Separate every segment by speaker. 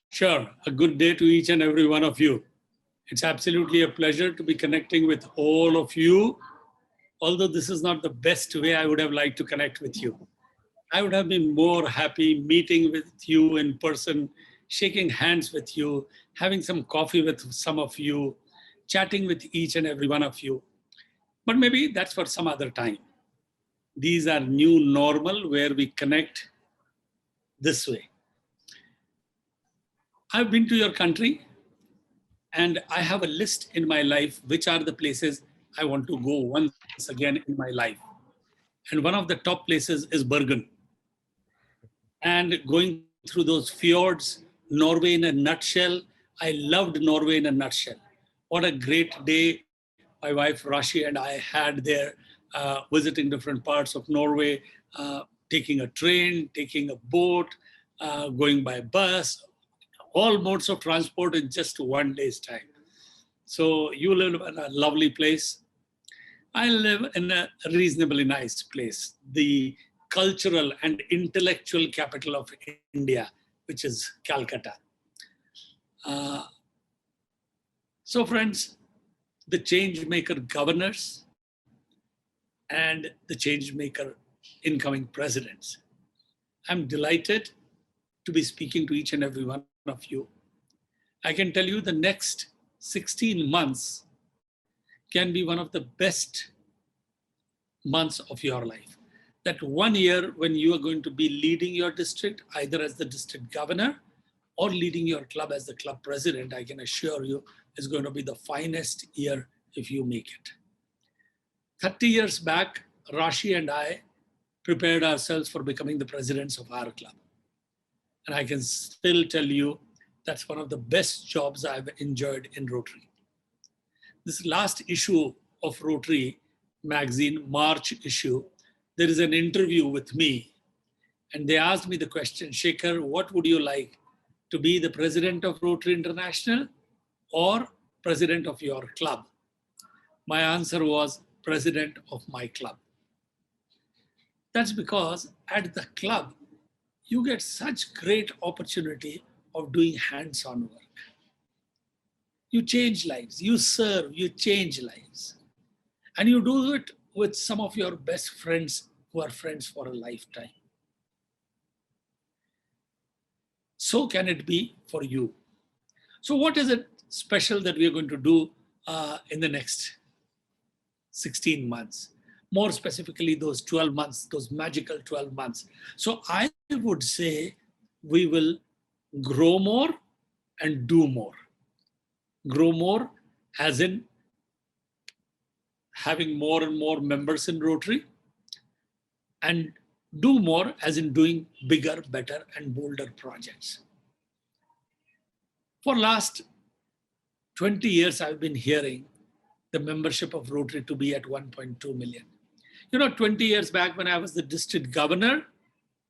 Speaker 1: Sure. A good day to each and every one of you. It's absolutely a pleasure to be connecting with all of you. Although this is not the best way I would have liked to connect with you. I would have been more happy meeting with you in person, shaking hands with you, having some coffee with some of you, chatting with each and every one of you. But maybe that's for some other time. These are new normal where we connect this way. I've been to your country and I have a list in my life which are the places I want to go once again in my life. And one of the top places is Bergen. And going through those fjords, Norway in a nutshell. I loved Norway in a nutshell. What a great day my wife Rashi and I had there, visiting different parts of Norway, taking a train, taking a boat, going by bus, all modes of transport in just one day's time. So you live in a lovely place. I live in a reasonably nice place, the cultural and intellectual capital of India, which is Calcutta. Uh, so friends, the change maker governors and the change maker incoming presidents. I'm delighted to be speaking to each and every one of you. I can tell you the next 16 months can be one of the best months of your life. That 1 year when you are going to be leading your district, either as the district governor or leading your club as the club president, I can assure you is going to be the finest year if you make it. 30 years back, Rashi and I prepared ourselves for becoming the presidents of our club. And I can still tell you that's one of the best jobs I've enjoyed in Rotary. This last issue of Rotary magazine, March issue, there is an interview with me. And they asked me the question, Shekhar, what would you like? To be the president of Rotary International or president of your club? My answer was president of my club. That's because at the club, you get such great opportunity of doing hands-on work. You change lives, you serve, you change lives. And you do it with some of your best friends who are friends for a lifetime. So can it be for you. So what is it special that we are going to do in the next 16 months? More specifically, those 12 months, those magical 12 months. So I would say we will grow more and do more. Grow more as in having more and more members in Rotary, and do more as in doing bigger, better, and bolder projects. For last 20 years, I've been hearing the membership of Rotary to be at 1.2 million. 20 years back when I was the district governor,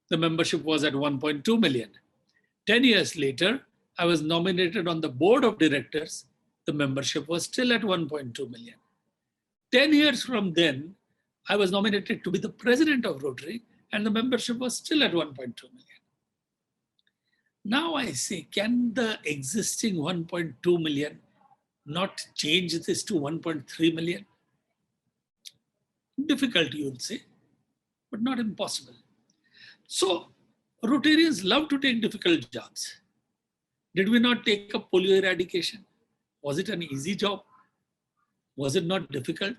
Speaker 1: the membership was at 1.2 million. 10 years later, I was nominated on the board of directors. The membership was still at 1.2 million. 10 years from then, I was nominated to be the president of Rotary, and the membership was still at 1.2 million. Now I say, can the existing 1.2 million not change this to 1.3 million? Difficult, you would say, but not impossible. So Rotarians love to take difficult jobs. Did we not take up polio eradication? Was it an easy job? Was it not difficult?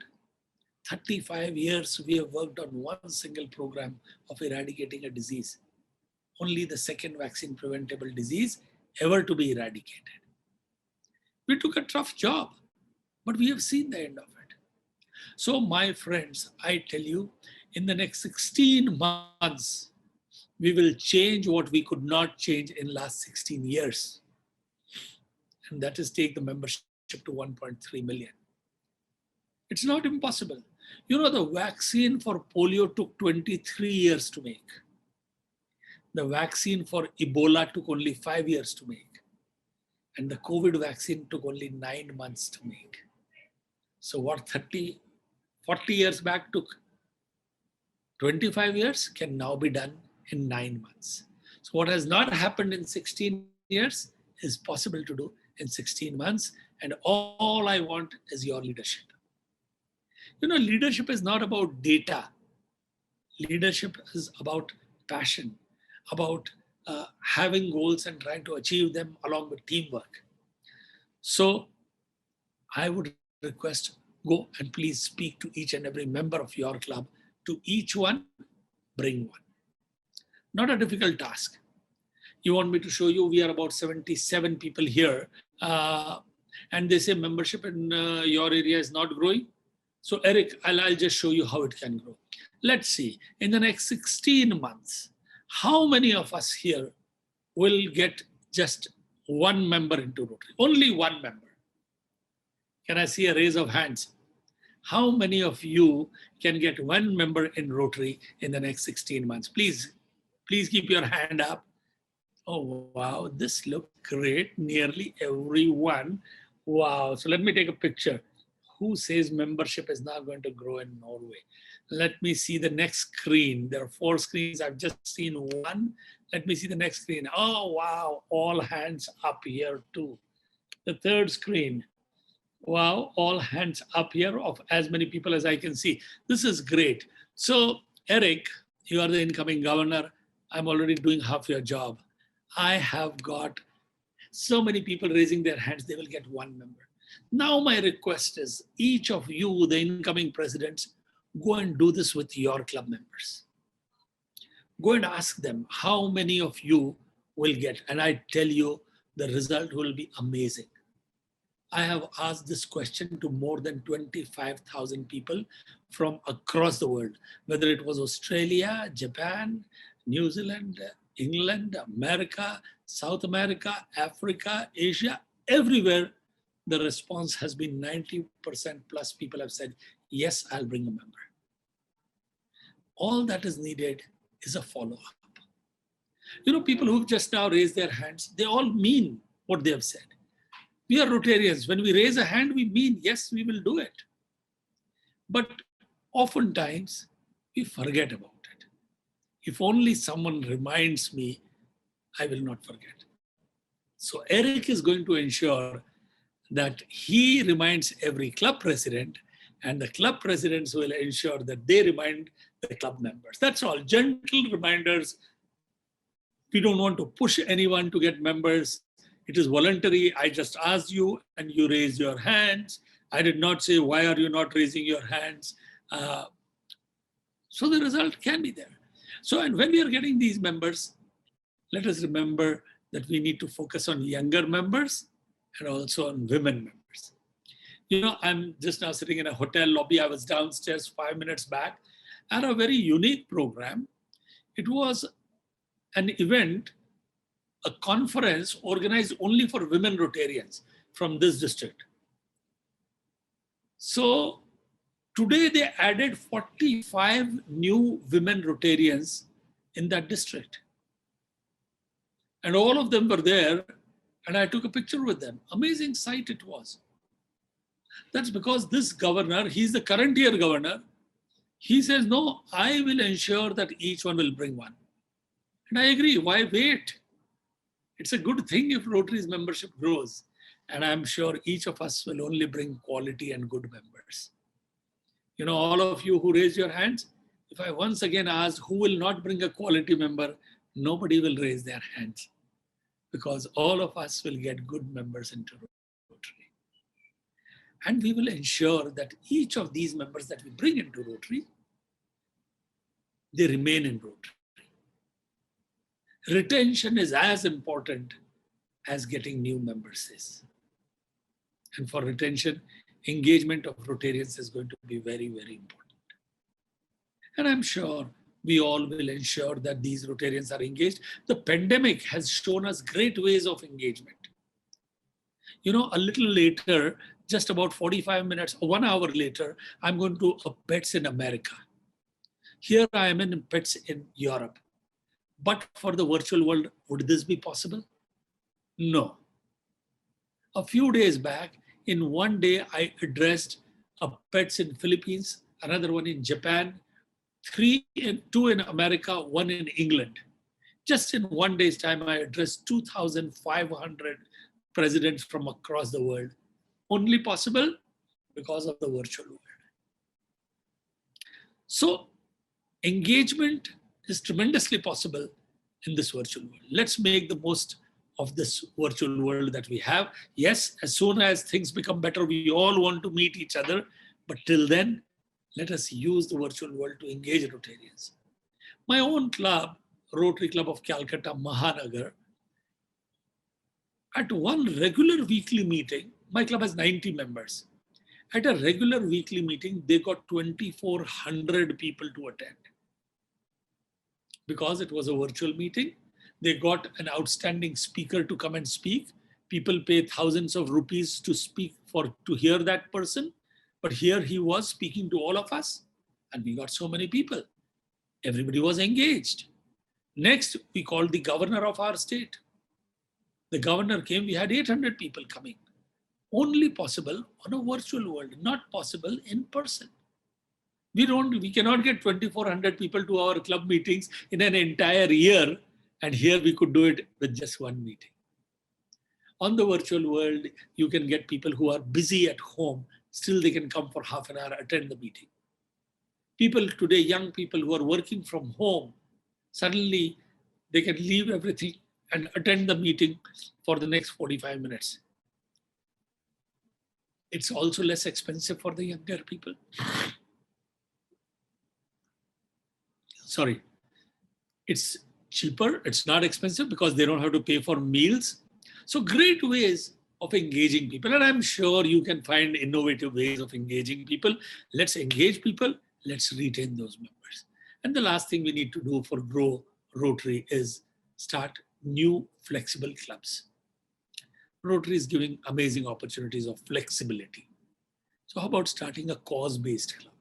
Speaker 1: 35 years we have worked on one single program of eradicating a disease. Only the second vaccine preventable disease ever to be eradicated. We took a tough job, but we have seen the end of it. So my friends, I tell you, in the next 16 months, we will change what we could not change in last 16 years. And that is take the membership to 1.3 million. It's not impossible. The vaccine for polio took 23 years to make. The vaccine for Ebola took only 5 years to make. And the COVID vaccine took only 9 months to make. So what 40 years back took 25 years can now be done in 9 months. So what has not happened in 16 years is possible to do in 16 months. And all I want is your leadership. Leadership is not about data. Leadership is about passion, about having goals and trying to achieve them along with teamwork. So I would request, go and please speak to each and every member of your club. To each one, bring one. Not a difficult task. You want me to show you, we are about 77 people here. And they say membership in your area is not growing. So Eric, I'll just show you how it can grow. Let's see, in the next 16 months, how many of us here will get just one member into Rotary? Only one member. Can I see a raise of hands? How many of you can get one member in Rotary in the next 16 months? Please keep your hand up. Oh, wow, this looks great. Nearly everyone. Wow, so let me take a picture. Who says membership is not going to grow in Norway? Let me see the next screen. There are 4 screens. I've just seen one. Let me see the next screen. Oh, wow, all hands up here too. The 3rd screen. Wow, all hands up here of as many people as I can see. This is great. So, Eric, you are the incoming governor. I'm already doing half your job. I have got so many people raising their hands, they will get one member. Now my request is, each of you, the incoming presidents, go and do this with your club members. Go and ask them how many of you will get. And I tell you, the result will be amazing. I have asked this question to more than 25,000 people from across the world, whether it was Australia, Japan, New Zealand, England, America, South America, Africa, Asia, everywhere. The response has been 90% plus people have said, yes, I'll bring a member. All that is needed is a follow-up. People who've just now raised their hands, they all mean what they have said. We are Rotarians. When we raise a hand, we mean, yes, we will do it. But oftentimes, we forget about it. If only someone reminds me, I will not forget. So Eric is going to ensure that he reminds every club president, and the club presidents will ensure that they remind the club members. That's all, gentle reminders. We don't want to push anyone to get members. It is voluntary. I just asked you and you raised your hands. I did not say, why are you not raising your hands? So the result can be there. So, and when we are getting these members, let us remember that we need to focus on younger members and also on women members. I'm just now sitting in a hotel lobby. I was downstairs 5 minutes back at a very unique program. It was an event, a conference organized only for women Rotarians from this district. So today they added 45 new women Rotarians in that district. And all of them were there, and I took a picture with them. Amazing sight it was. That's because this governor, he's the current year governor, he says, no, I will ensure that each one will bring one. And I agree, why wait? It's a good thing if Rotary's membership grows. And I'm sure each of us will only bring quality and good members. All of you who raise your hands, if I once again ask who will not bring a quality member, nobody will raise their hands, because all of us will get good members into Rotary. And we will ensure that each of these members that we bring into Rotary, they remain in Rotary. Retention is as important as getting new members is. And for retention, engagement of Rotarians is going to be very, very important. And I'm sure we all will ensure that these Rotarians are engaged. The pandemic has shown us great ways of engagement. A little later, just about 45 minutes or 1 hour later, I'm going to a Pets in America. Here I am in Pets in Europe. But for the virtual world, would this be possible? No. A few days back, in one day, I addressed a Pets in Philippines, another one in Japan, 2 in America, 1 in England. Just in one day's time, I addressed 2,500 presidents from across the world. Only possible because of the virtual world. So engagement is tremendously possible in this virtual world. Let's make the most of this virtual world that we have. Yes, as soon as things become better, we all want to meet each other. But till then, let us use the virtual world to engage Rotarians. My own club, Rotary Club of Calcutta, Mahanagar, at one regular weekly meeting, my club has 90 members. At a regular weekly meeting, they got 2,400 people to attend. Because it was a virtual meeting, they got an outstanding speaker to come and speak. People pay thousands of rupees to speak to hear that person. But here he was speaking to all of us, and we got so many people. Everybody was engaged. Next, we called the governor of our state. The governor came, we had 800 people coming. Only possible on a virtual world, not possible in person. We cannot get 2,400 people to our club meetings in an entire year, and here we could do it with just one meeting. On the virtual world, you can get people who are busy at home, still they can come for half an hour, attend the meeting. People today, young people who are working from home, suddenly they can leave everything and attend the meeting for the next 45 minutes. It's also less expensive for the younger people. Sorry, it's cheaper, it's not expensive because they don't have to pay for meals. So great ways of engaging people. And I'm sure you can find innovative ways of engaging people. Let's engage people, let's retain those members. And the last thing we need to do for Grow Rotary is start new flexible clubs. Rotary is giving amazing opportunities of flexibility. So how about starting a cause-based club?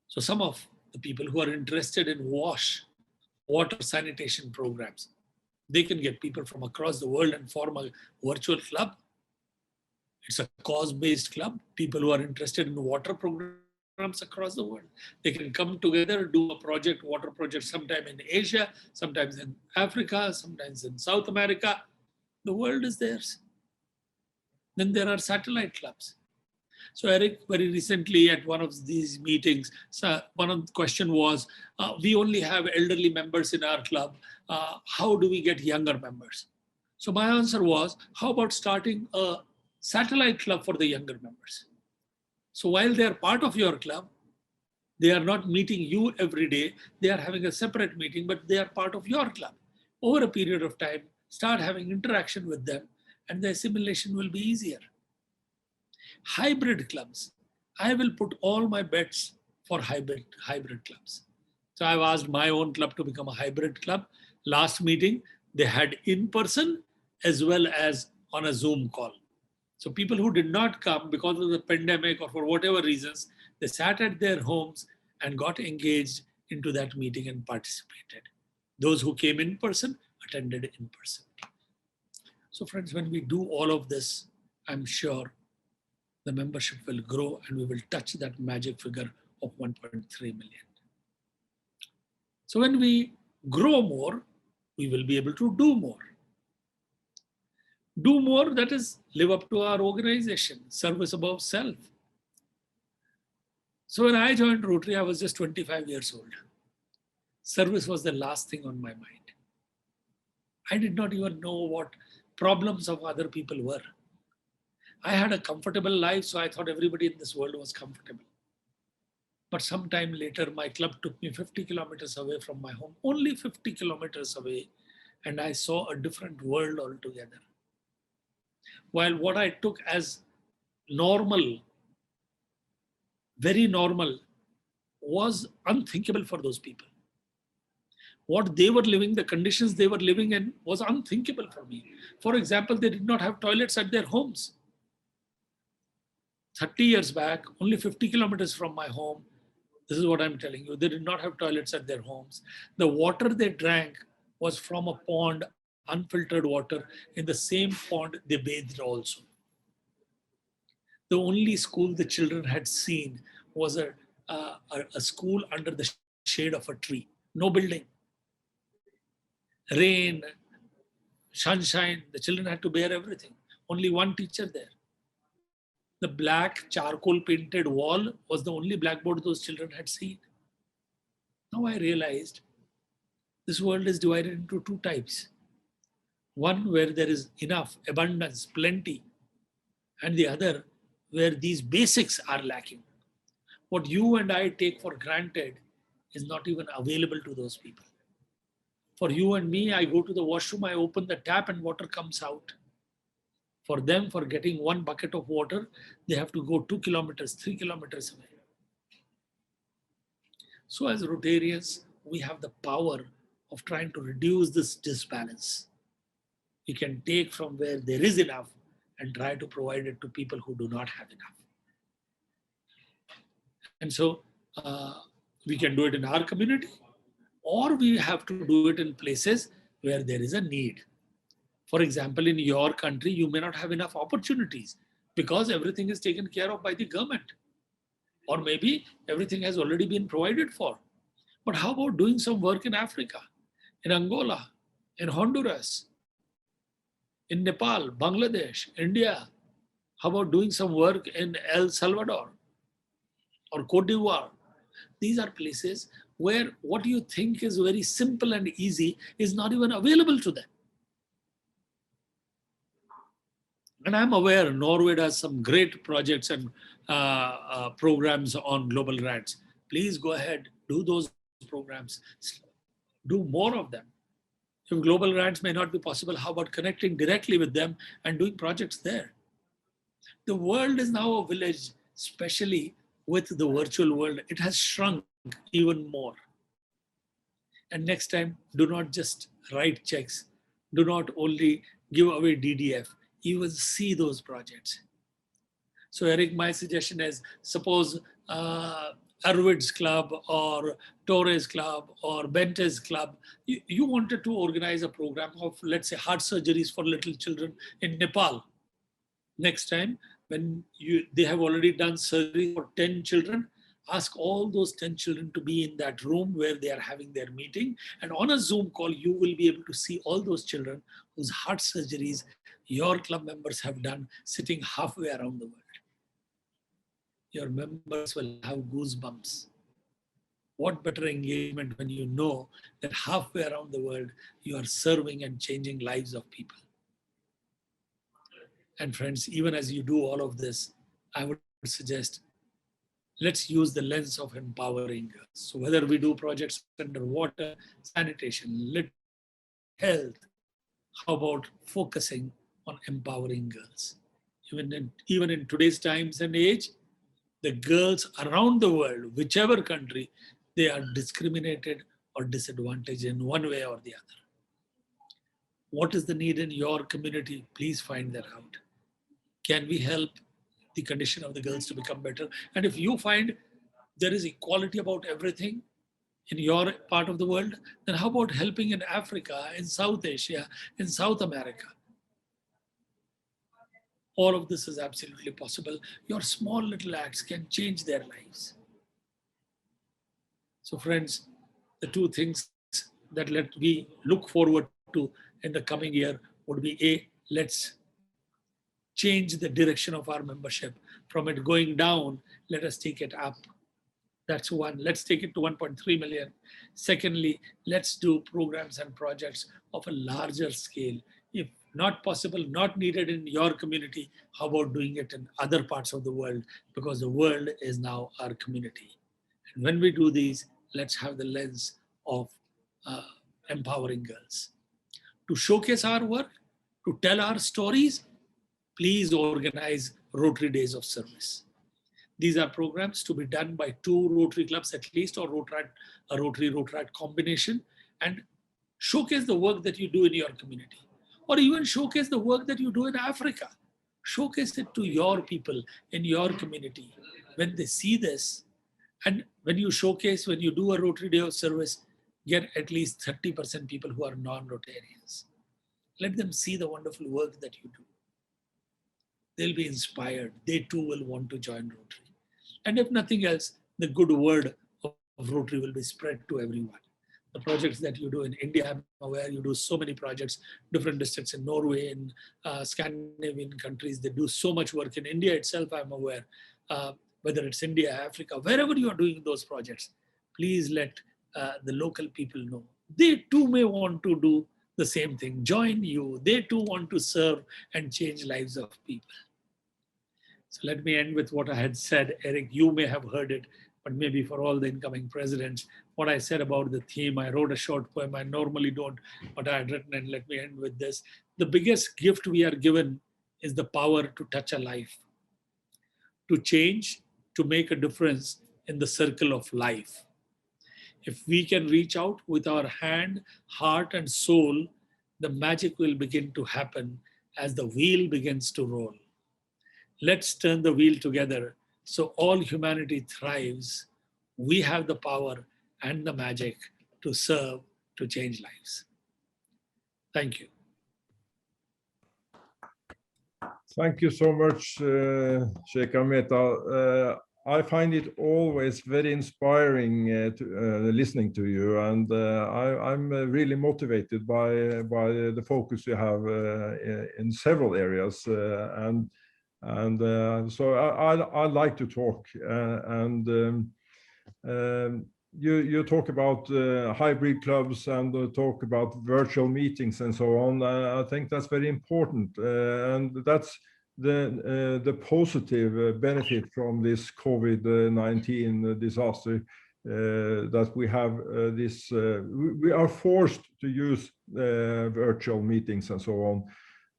Speaker 1: So some of the people who are interested in water sanitation programs, they can get people from across the world and form a virtual club. It's a cause-based club. People who are interested in water programs across the world, they can come together, do a project, water project, sometime in Asia, sometimes in Africa, sometimes in South America. The world is theirs. Then there are satellite clubs. So Eric, very recently at one of these meetings, one of the question was, we only have elderly members in our club. How do we get younger members? So my answer was, how about starting a satellite club for the younger members? So while they are part of your club, they are not meeting you every day. They are having a separate meeting, but they are part of your club. Over a period of time, start having interaction with them, and the assimilation will be easier. Hybrid clubs. I will put all my bets for hybrid clubs. So I've asked my own club to become a hybrid club. Last meeting, they had in person as well as on a Zoom call. So people who did not come because of the pandemic or for whatever reasons, they sat at their homes and got engaged into that meeting and participated. Those who came in person attended in person. So friends, when we do all of this, I'm sure the membership will grow and we will touch that magic figure of 1.3 million. So when we grow more, we will be able to do more. Do more, that is, live up to our organization, service above self. So when I joined Rotary, I was just 25 years old. Service was the last thing on my mind. I did not even know what problems of other people were. I had a comfortable life, so I thought everybody in this world was comfortable. But sometime later, my club took me 50 kilometers away from my home, only 50 kilometers away, and I saw a different world altogether. While what I took as normal, very normal, was unthinkable for those people. What they were living, the conditions they were living in was unthinkable for me. For example, they did not have toilets at their homes. 30 years back, only 50 kilometers from my home, this is what I'm telling you, they did not have toilets at their homes. The water they drank was from a pond, unfiltered water. In the same pond, they bathed also. The only school the children had seen was a school under the shade of a tree, no building. rain, sunshine, the children had to bear everything. Only one teacher there. The black charcoal painted wall was the only blackboard those children had seen. Now I realized this world is divided into two types. One where there is enough, abundance, plenty, and the other where these basics are lacking. What you and I take for granted is not even available to those people. For you and me, I go to the washroom, I open the tap and water comes out. For them, for getting one bucket of water, they have to go 2 kilometers, 3 kilometers away. So as Rotarians, we have the power of trying to reduce this disbalance. We can take from where there is enough and try to provide it to people who do not have enough. And so we can do it in our community, or we have to do it in places where there is a need. For example, in your country, you may not have enough opportunities because everything is taken care of by the government. Or maybe everything has already been provided for. But how about doing some work in Africa, in Angola, in Honduras, in Nepal, Bangladesh, India? How about doing some work in El Salvador or Cote d'Ivoire? These are places where what you think is very simple and easy is not even available to them. And I'm aware Norway does some great projects and programs on global rights. Please go ahead, do those programs, do more of them. If global rights may not be possible, how about connecting directly with them and doing projects there? The world is now a village, especially with the virtual world. It has shrunk even more. And next time, do not just write checks. Do not only give away DDF. Even see those projects. So Eric, my suggestion is, suppose Arvid's club or Torres club or Bente's club, you wanted to organize a program of, let's say, heart surgeries for little children in Nepal. Next time, when they have already done surgery for 10 children, ask all those 10 children to be in that room where they are having their meeting. And on a Zoom call, you will be able to see all those children whose heart surgeries your club members have done sitting halfway around the world. Your members will have goosebumps. What better engagement when you know that halfway around the world, you are serving and changing lives of people. And friends, even as you do all of this, I would suggest, let's use the lens of empowering girls. So whether we do projects under water, sanitation, health, how about focusing on empowering girls? Even in today's times and age, the girls around the world, whichever country, they are discriminated or disadvantaged in one way or the other. What is the need in your community? Please find that out. Can we help the condition of the girls to become better? And if you find there is equality about everything in your part of the world, then how about helping in Africa, in South Asia, in South America? All of this is absolutely possible. Your small little acts can change their lives. So friends, the two things that let me look forward to in the coming year would be A, let's change the direction of our membership. From it going down, let us take it up. That's one. Let's take it to 1.3 million. Secondly, let's do programs and projects of a larger scale. If not possible, not needed in your community, how about doing it in other parts of the world? Because the world is now our community. And when we do these, let's have the lens of empowering girls. To showcase our work, to tell our stories, please organize Rotary Days of Service. These are programs to be done by 2 Rotary clubs at least, or a Rotary-Rotary combination, and showcase the work that you do in your community. Or even showcase the work that you do in Africa. Showcase it to your people in your community. When they see this, and when you showcase, when you do a Rotary Day of Service, get at least 30% people who are non-Rotarians. Let them see the wonderful work that you do. They'll be inspired. They too will want to join Rotary. And if nothing else, the good word of Rotary will be spread to everyone. the projects that you do in India. I'm aware you do so many projects, different districts in Norway, in Scandinavian countries. They do so much work in India itself, I'm aware. Whether it's India, Africa, wherever you are doing those projects, please let the local people know. They too may want to do the same thing, join you. They too want to serve and change lives of people. So let me end with what I had said. Eric, you may have heard it, but maybe for all the incoming presidents, what I said about the theme, I wrote a short poem. I normally don't, but I had written, and let me end with this. The biggest gift we are given is the power to touch a life, to change, to make a difference in the circle of life. If we can reach out with our hand, heart, and soul, the magic will begin to happen as the wheel begins to roll. Let's turn the wheel together so all humanity thrives. We have the power and the magic to serve, to change lives. Thank you.
Speaker 2: Thank you so much, Shekhar Metha. I find it always very inspiring listening to you, and I'm really motivated by the focus you have in several areas, so I like to talk, you talk about hybrid clubs and talk about virtual meetings and so on. I think that's very important, and that's the positive benefit from this COVID-19 disaster, that we have we are forced to use virtual meetings and so on.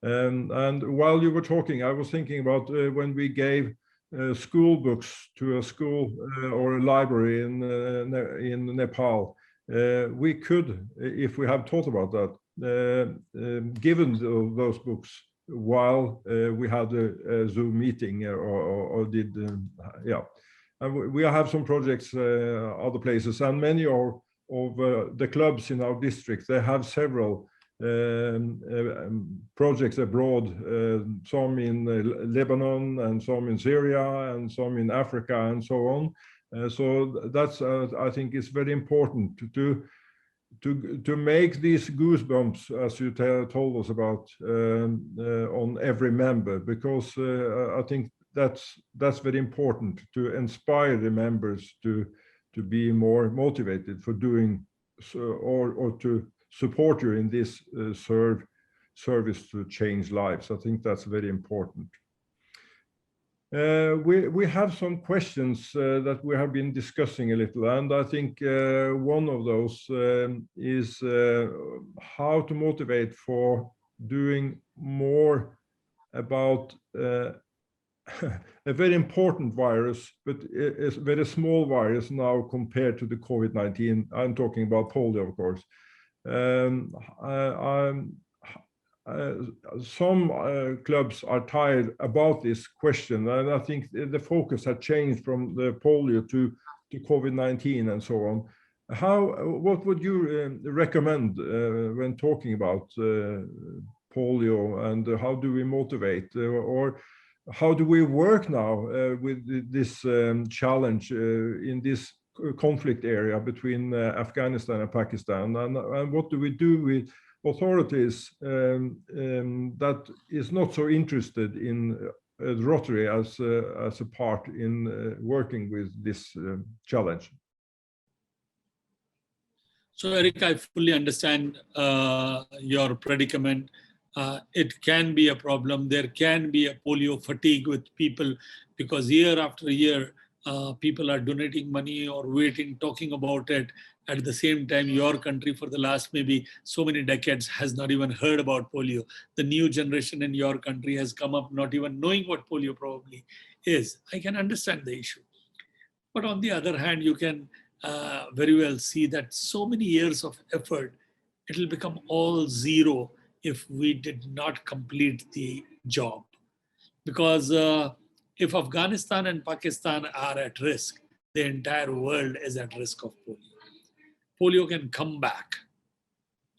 Speaker 2: And while you were talking, I was thinking about when we gave school books to a school or a library in Nepal. We could, if we have thought about that, given those books while we had a Zoom meeting or did, yeah. And we have some projects other places, and many of the clubs in our district, they have several projects abroad, some in Lebanon and some in Syria and some in Africa and so on. So that's I think it's very important to make these goosebumps, as you told us about, on every member, because I think that's very important to inspire the members to be more motivated for doing so, or to support you in this service to change lives. I think that's very important. We have some questions that we have been discussing a little, and I think one of those is how to motivate for doing more about a very important virus, but it's a very small virus now compared to the COVID-19. I'm talking about polio, of course. Some clubs are tired about this question, and I think the focus has changed from the polio to COVID-19 and so on. What would you recommend when talking about polio, and how do we motivate, or how do we work now with this challenge in this conflict area between Afghanistan and Pakistan, and what do we do with authorities that is not so interested in Rotary as a part in working with this challenge?
Speaker 1: So Eric, I fully understand your predicament. It can be a problem. There can be a polio fatigue with people, because year after year, people are donating money or waiting, talking about it. At the same time, your country for the last maybe so many decades has not even heard about polio. The new generation in your country has come up not even knowing what polio probably is. I can understand the issue. But on the other hand, you can very well see that so many years of effort, it will become all zero if we did not complete the job. Because if Afghanistan and Pakistan are at risk, the entire world is at risk of polio. Polio can come back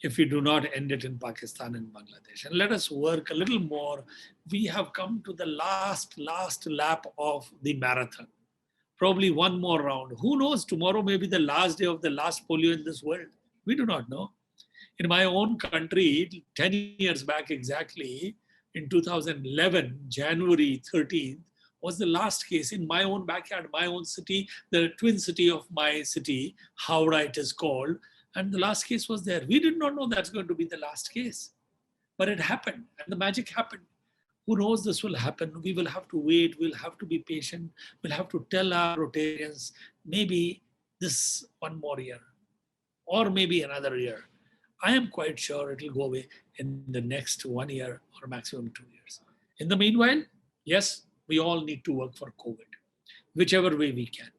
Speaker 1: if we do not end it in Pakistan and Bangladesh. And let us work a little more. We have come to the last lap of the marathon. Probably one more round. Who knows, tomorrow may be the last day of the last polio in this world. We do not know. In my own country, 10 years back exactly, in 2011, January 13th, was the last case in my own backyard, my own city, the twin city of my city, Howrah it is called. And the last case was there. We did not know that's going to be the last case. But it happened, and the magic happened. Who knows this will happen? We will have to wait. We'll have to be patient. We'll have to tell our Rotarians, maybe this one more year, or maybe another year. I am quite sure it will go away in the next 1 year or maximum 2 years. In the meanwhile, yes, we all need to work for COVID, whichever way we can.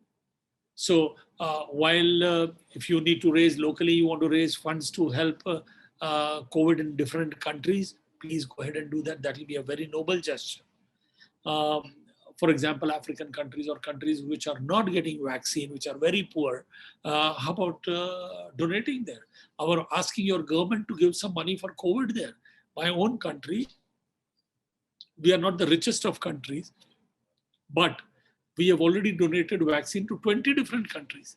Speaker 1: So while if you need to raise locally, you want to raise funds to help COVID in different countries, please go ahead and do that. That will be a very noble gesture. For example, African countries or countries which are not getting vaccine, which are very poor, how about donating there? Or asking your government to give some money for COVID there. My own country, we are not the richest of countries, but we have already donated vaccine to 20 different countries.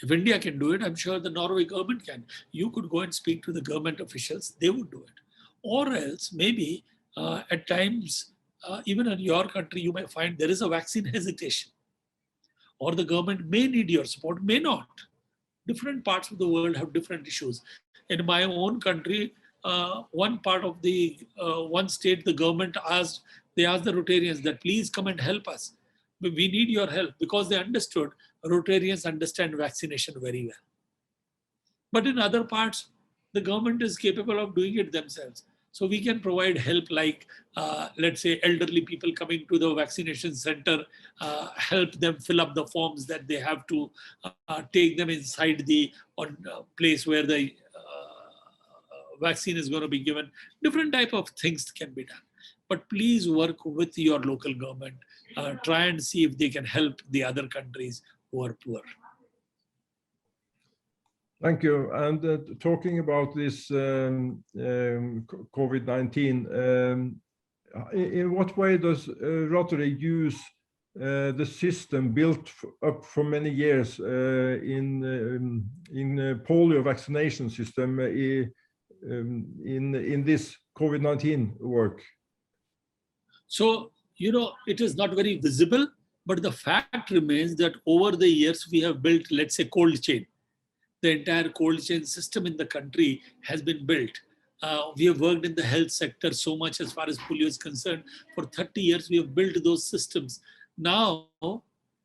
Speaker 1: If India can do it, I'm sure the Norway government can. You could go and speak to the government officials, they would do it. Or else maybe at times, even in your country, you may find there is a vaccine hesitation. Or the government may need your support, may not. Different parts of the world have different issues. In my own country, one part of the one state, the government asked the Rotarians that please come and help us. We need your help, because they understood Rotarians understand vaccination very well. But in other parts, the government is capable of doing it themselves. So we can provide help like, let's say, elderly people coming to the vaccination center, help them fill up the forms that they have to take them inside the place where the vaccine is going to be given. Different type of things can be done. But please work with your local government. Try and see if they can help the other countries who are poor.
Speaker 2: Thank you. And talking about this COVID-19, in what way does Rotary use the system built up for many years in polio vaccination system in this COVID-19 work?
Speaker 1: So, you know, it is not very visible, but the fact remains that over the years we have built, let's say, cold chain. The entire cold chain system in the country has been built. We have worked in the health sector so much as far as polio is concerned. For 30 years, we have built those systems. Now,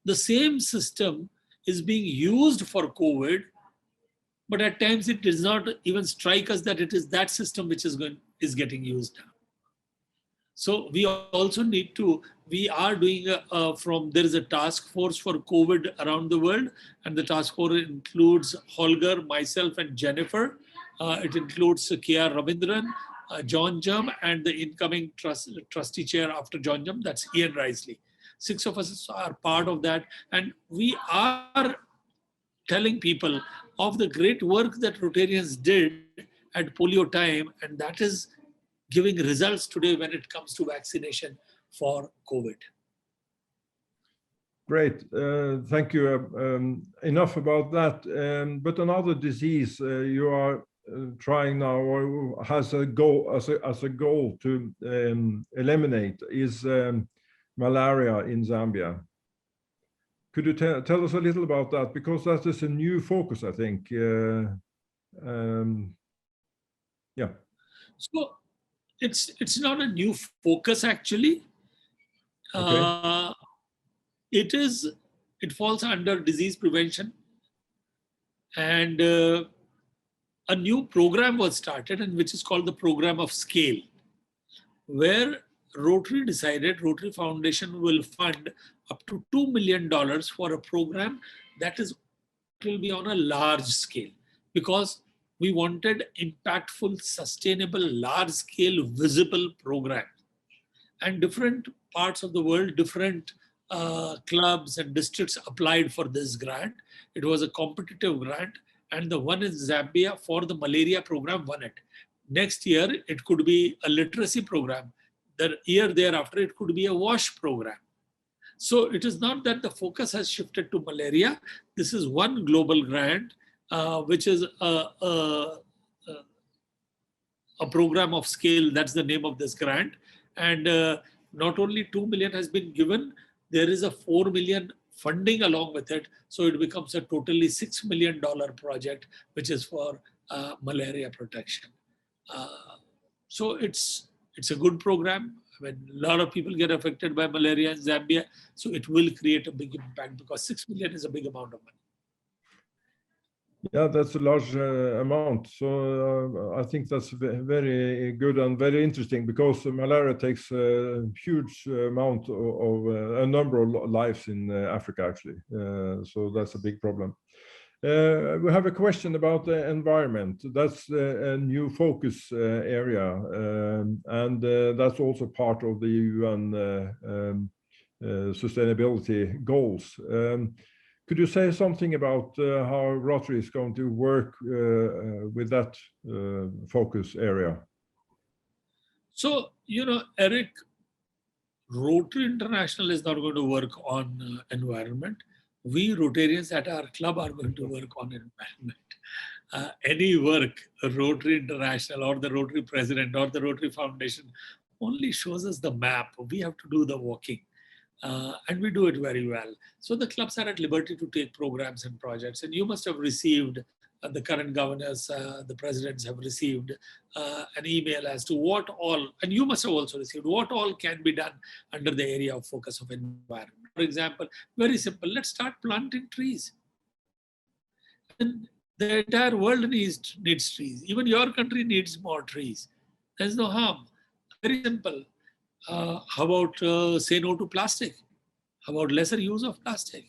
Speaker 1: the same system is being used for COVID, but at times it does not even strike us that it is that system which is getting used now. So we also need to, we are doing there is a task force for COVID around the world, and the task force includes Holger, myself, and Jennifer. It includes K.R. Ravindran, John Jum, and the incoming trustee chair after John Jum, that's Ian Risley. 6 of us are part of that, and we are telling people of the great work that Rotarians did at polio time, and that is giving results today when it comes to vaccination for COVID.
Speaker 2: Great, thank you. Enough about that. But another disease you are trying now, or has a goal as a goal to eliminate, is malaria in Zambia. Could you tell us a little about that, because that is a new focus, I think. Yeah.
Speaker 1: So it's not a new focus actually.
Speaker 2: Okay.
Speaker 1: It falls under disease prevention, and a new program was started, and which is called the Program of Scale, where Rotary decided, Rotary Foundation will fund up to $2 million for a program that will be on a large scale, because we wanted impactful, sustainable, large-scale, visible programs. And different parts of the world, different clubs and districts applied for this grant. It was a competitive grant, and the one in Zambia for the malaria program won it. Next year, it could be a literacy program. The year thereafter, it could be a WASH program. So it is not that the focus has shifted to malaria. This is one global grant which is a program of scale. That's the name of this grant. And not only 2 million has been given, there is a 4 million funding along with it. So it becomes a totally $6 million project, which is for malaria protection. So it's a good program. I mean, a lot of people get affected by malaria in Zambia. So it will create a big impact because 6 million is a big amount of money.
Speaker 2: Yeah, that's a large amount. So I think that's very good and very interesting because malaria takes a huge amount of a number of lives in Africa, actually. So that's a big problem. We have a question about the environment. That's a new focus area, and that's also part of the UN sustainability goals. Could you say something about how Rotary is going to work with that focus area?
Speaker 1: So, Eric, Rotary International is not going to work on environment. We Rotarians at our club are going to work on environment. Any work, Rotary International or the Rotary President or the Rotary Foundation only shows us the map. We have to do the walking. And we do it very well. So the clubs are at liberty to take programs and projects. And you must have received, the current governors, the presidents have received an email as to what all, and you must have also received, what all can be done under the area of focus of environment. For example, very simple, let's start planting trees. And the entire world needs trees. Even your country needs more trees. There's no harm. Very simple. How about say no to plastic? How about lesser use of plastic?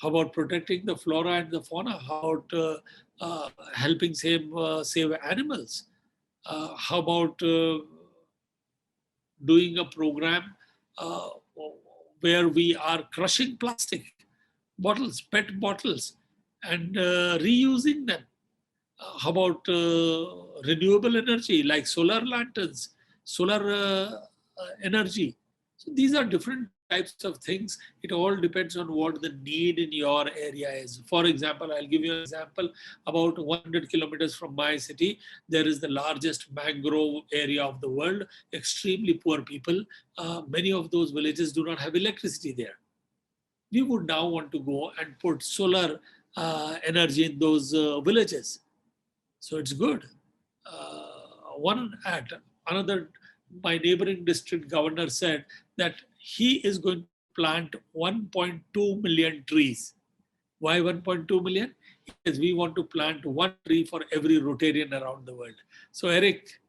Speaker 1: How about protecting the flora and the fauna? How about helping save animals? How about doing a program where we are crushing plastic bottles, PET bottles, and reusing them? How about renewable energy like solar lanterns, solar energy? So these are different types of things. It all depends on what the need in your area is. For example, I'll give you an example. About 100 kilometers from my city, there is the largest mangrove area of the world, extremely poor people. Many of those villages do not have electricity there. We would now want to go and put solar energy in those villages. So it's good. My neighboring district governor said that he is going to plant 1.2 million trees. Why 1.2 million? Because we want to plant one tree for every Rotarian around the world. So Eric,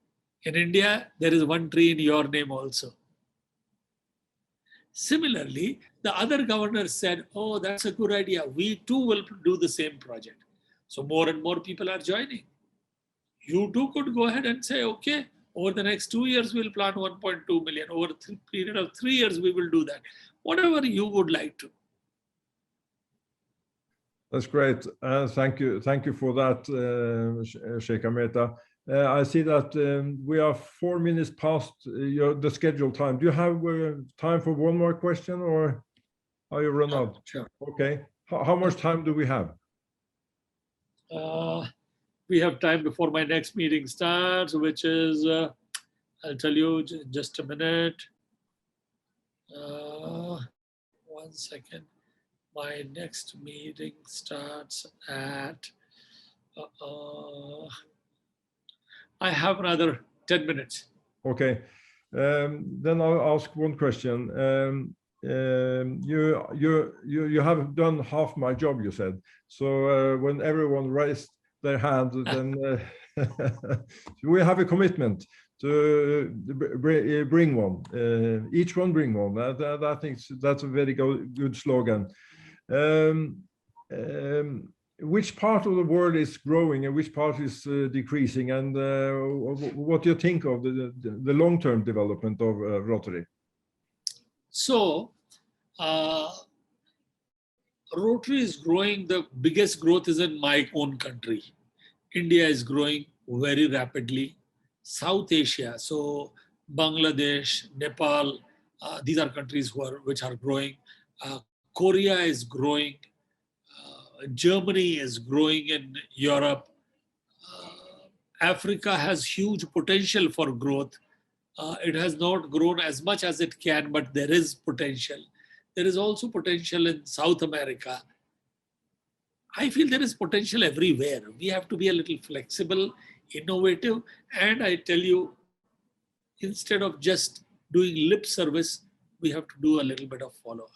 Speaker 1: in India, there is one tree in your name also. Similarly, the other governor said, oh, that's a good idea. We too will do the same project. So more and more people are joining. You too could go ahead and say, okay, over the next 2 years, we'll plant 1.2 million. Over a period of 3 years, we will do that. Whatever you would like to.
Speaker 2: That's great. Thank you. Thank you for that, Shekhar Metha. I see that we are 4 minutes past the scheduled time. Do you have time for one more question, or are you run out?
Speaker 1: Sure.
Speaker 2: Okay. How much time do we have?
Speaker 1: We have time before my next meeting starts, which is, I'll tell you just a minute. 1 second. My next meeting starts at, I have another 10 minutes.
Speaker 2: Okay. Then I'll ask one question. You have done half my job, you said. So when everyone raised their hand, then we have a commitment to bring one. Each one bring one. I think that's a very good slogan. Which part of the world is growing and which part is decreasing, and what do you think of the long-term development of Rotary?
Speaker 1: So, Rotary is growing. The biggest growth is in my own country. India is growing very rapidly. South Asia, so Bangladesh, Nepal, these are countries which are growing. Korea is growing. Germany is growing in Europe. Africa has huge potential for growth. It has not grown as much as it can, but there is potential. There is also potential in South America. I feel there is potential everywhere. We have to be a little flexible, innovative, and I tell you, instead of just doing lip service, we have to do a little bit of follow-up.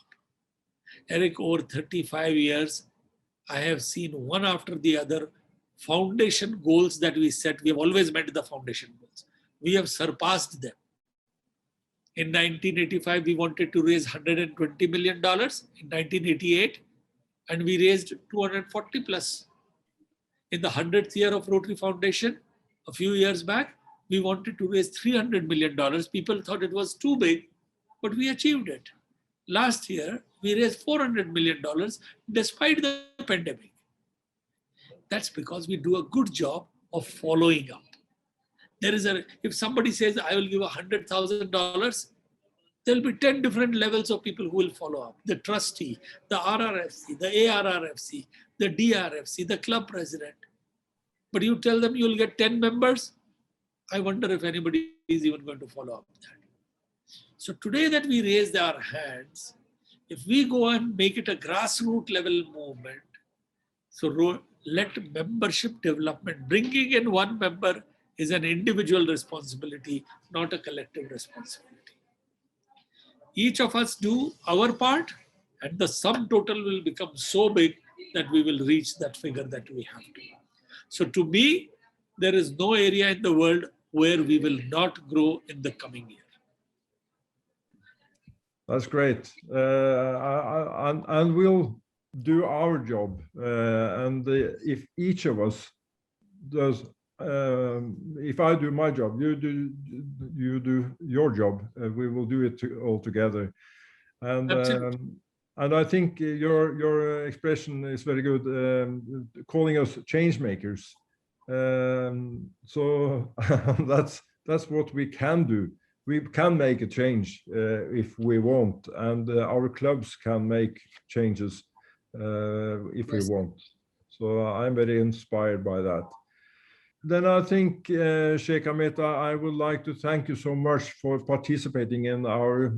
Speaker 1: Eric, over 35 years, I have seen one after the other foundation goals that we set. We have always met the foundation goals. We have surpassed them. In 1985, we wanted to raise $120 million. In 1988, and we raised 240 plus. In the 100th year of Rotary Foundation, a few years back, we wanted to raise $300 million. People thought it was too big, but we achieved it. Last year, we raised $400 million despite the pandemic. That's because we do a good job of following up. If somebody says, I will give $100,000, there will be 10 different levels of people who will follow up. The trustee, the RRFC, the ARRFC, the DRFC, the club president. But you tell them you'll get 10 members, I wonder if anybody is even going to follow up with that. So today that we raised our hands, if we go and make it a grassroots level movement, so let membership development, bringing in one member is an individual responsibility, not a collective responsibility. Each of us do our part, and the sum total will become so big that we will reach that figure that we have to. So to me, there is no area in the world where we will not grow in the coming year.
Speaker 2: That's great. And we'll do our job. If each of us does, if I do my job, you do your job, we will do it all together. And I think your expression is very good, calling us change makers. So that's what we can do. We can make a change if we want, and our clubs can make changes if we want. So I'm very inspired by that. Then I think, Shekhar Metha, I would like to thank you so much for participating in our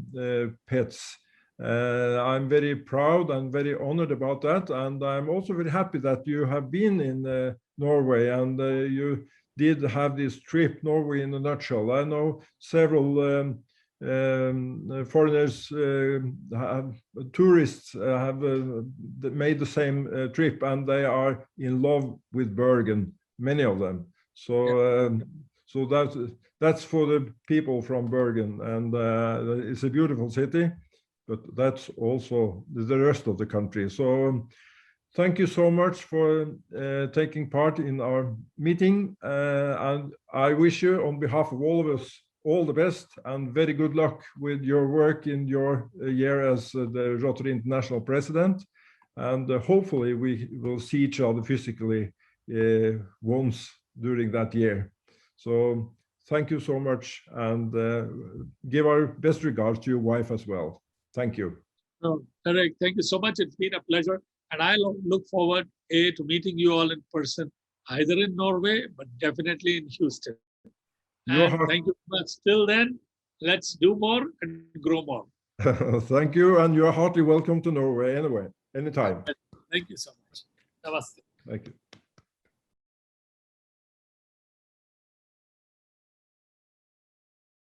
Speaker 2: pets. I'm very proud and very honored about that. And I'm also very happy that you have been in Norway and you did have this trip, Norway in a nutshell. I know several foreigners, tourists have made the same trip, and they are in love with Bergen, many of them. So, so that's for the people from Bergen, and it's a beautiful city, but that's also the rest of the country. So thank you so much for taking part in our meeting, and I wish you, on behalf of all of us, all the best and very good luck with your work in your year as the Rotary International President. And hopefully we will see each other physically once during that year. So thank you so much, and give our best regards to your wife as well. Thank you.
Speaker 1: Eric, thank you so much. It's been a pleasure. And I look forward to meeting you all in person, either in Norway, but definitely in Houston. And thank you much. Till then, let's do more and grow more.
Speaker 2: Thank you, and you're heartily welcome to Norway anyway, anytime.
Speaker 1: Thank you so much. Namaste.
Speaker 2: Thank you.